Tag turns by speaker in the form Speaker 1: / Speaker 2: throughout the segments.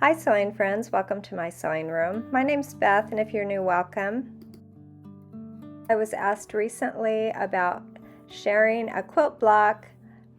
Speaker 1: Hi sewing friends, welcome to my sewing room. My name's Beth, and if you're new, welcome. I was asked recently about sharing a quilt block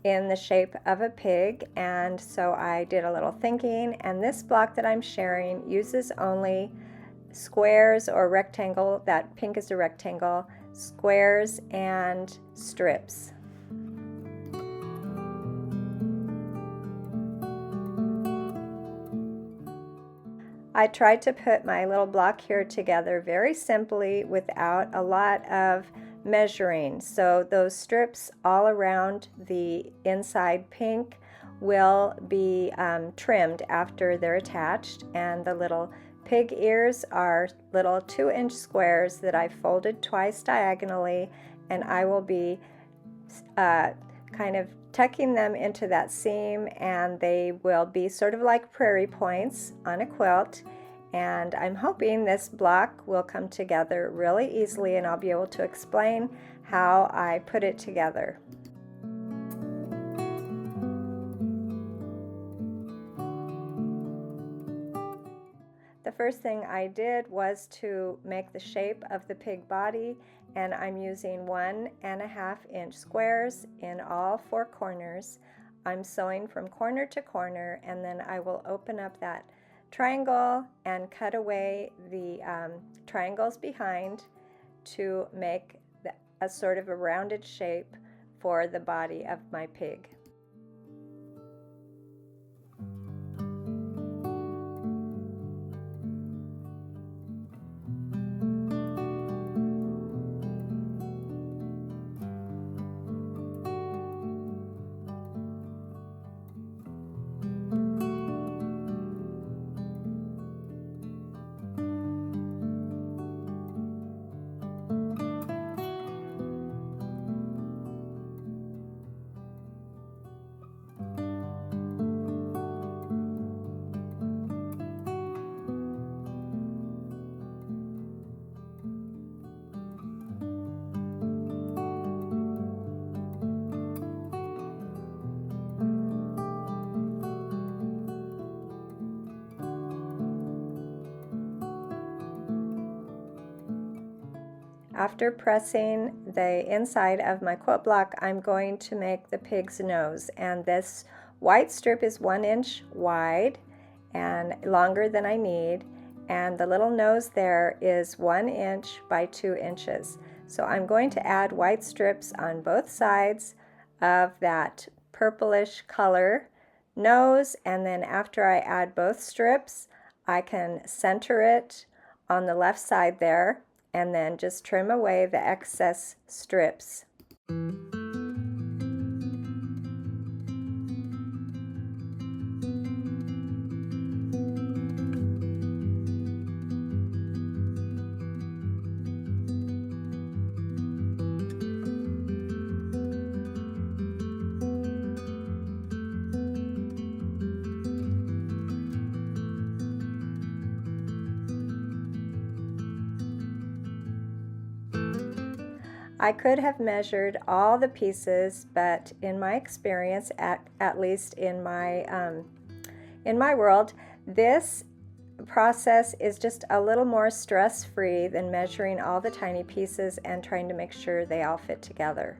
Speaker 1: in the shape of a pig, and so I did a little thinking, and this block that I'm sharing uses only squares or rectangle, that pink is a rectangle, squares and strips. I tried to put my little block here together very simply without a lot of measuring. So those strips all around the inside pink will be trimmed after they're attached, and the little pig ears are little 2-inch squares that I folded twice diagonally, and I will be kind of tucking them into that seam, and they will be sort of like prairie points on a quilt. And I'm hoping this block will come together really easily, and I'll be able to explain how I put it together. The first thing I did was to make the shape of the pig body, and I'm using 1.5-inch squares in all 4 corners. I'm sewing from corner to corner, and then I will open up that triangle and cut away the triangles behind to make a sort of a rounded shape for the body of my pig. After pressing the inside of my quilt block, I'm going to make the pig's nose, and this white strip is 1 inch wide and longer than I need, and the little nose there is 1 inch by 2 inches. So I'm going to add white strips on both sides of that purplish color nose, and then after I add both strips, I can center it on the left side there, and then just trim away the excess strips. I could have measured all the pieces, but in my experience, at least in my world, this process is just a little more stress-free than measuring all the tiny pieces and trying to make sure they all fit together.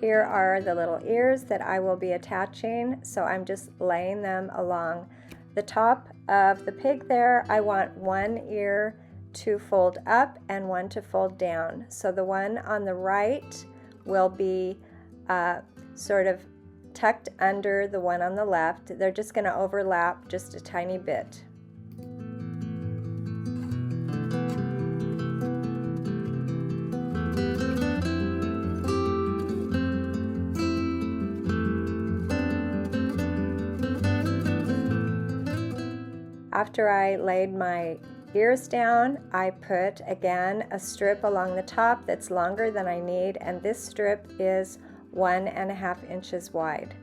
Speaker 1: Here are the little ears that I will be attaching, so I'm just laying them along the top of the pig there. I want one ear to fold up and one to fold down. So the one on the right will be sort of tucked under the one on the left. They're just going to overlap just a tiny bit. After I laid my ears down, I put again a strip along the top that's longer than I need, and this strip is 1.5 inches wide.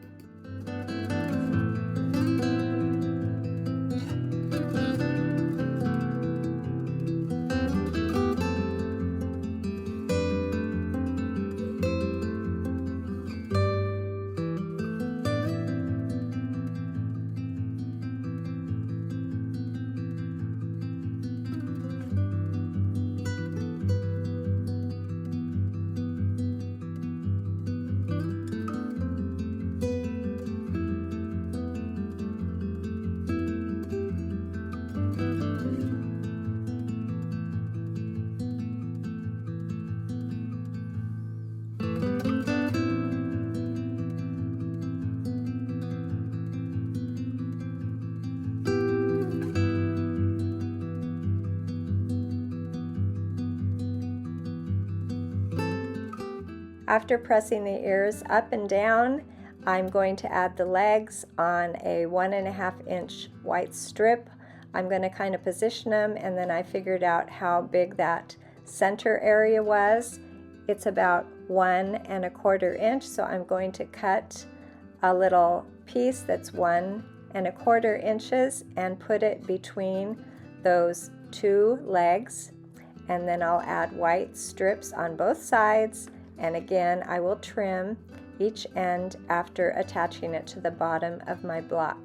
Speaker 1: After pressing the ears up and down, I'm going to add the legs on a 1.5-inch white strip. I'm going to kind of position them, and then I figured out how big that center area was. It's about 1.25 inch, so I'm going to cut a little piece that's 1.25 inches and put it between those two legs, and then I'll add white strips on both sides, and again I will trim each end after attaching it to the bottom of my block.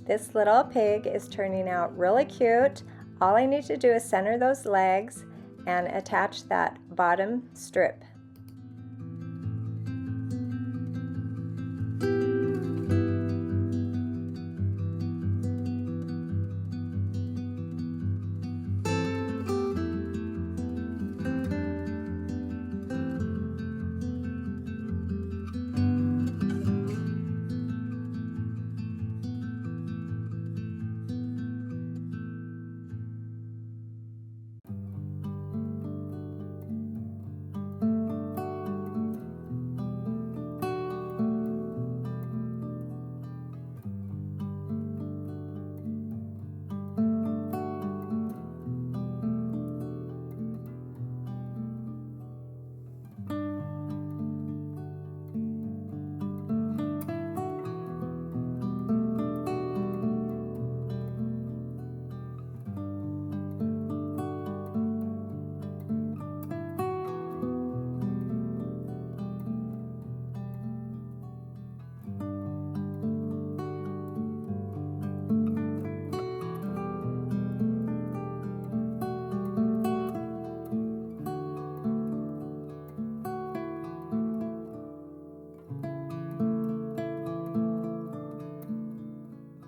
Speaker 1: This little pig is turning out really cute. All I need to do is center those legs and attach that bottom strip.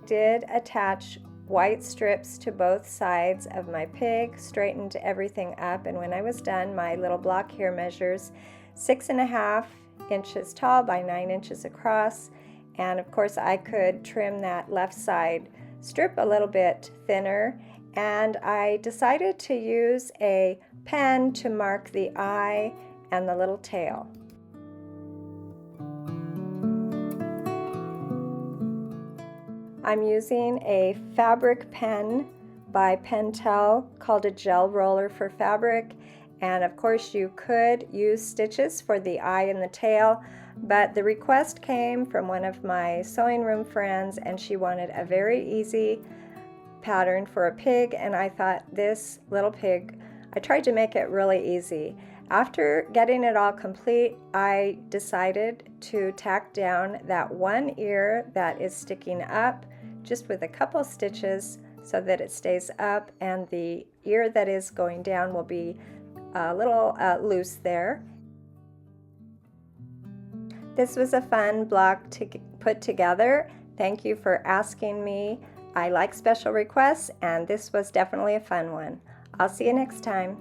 Speaker 1: Did attach white strips to both sides of my pig, straightened everything up, and when I was done, my little block here measures 6.5 inches tall by 9 inches across, and of course I could trim that left side strip a little bit thinner, and I decided to use a pen to mark the eye and the little tail. I'm using a fabric pen by Pentel called a gel roller for fabric, and of course you could use stitches for the eye and the tail, but the request came from one of my sewing room friends and she wanted a very easy pattern for a pig, and I thought this little pig, I tried to make it really easy. After getting it all complete, I decided to tack down that one ear that is sticking up just with a couple stitches so that it stays up, and the ear that is going down will be a little loose there. This was a fun block to put together. Thank you for asking me. I like special requests, and this was definitely a fun one. I'll see you next time.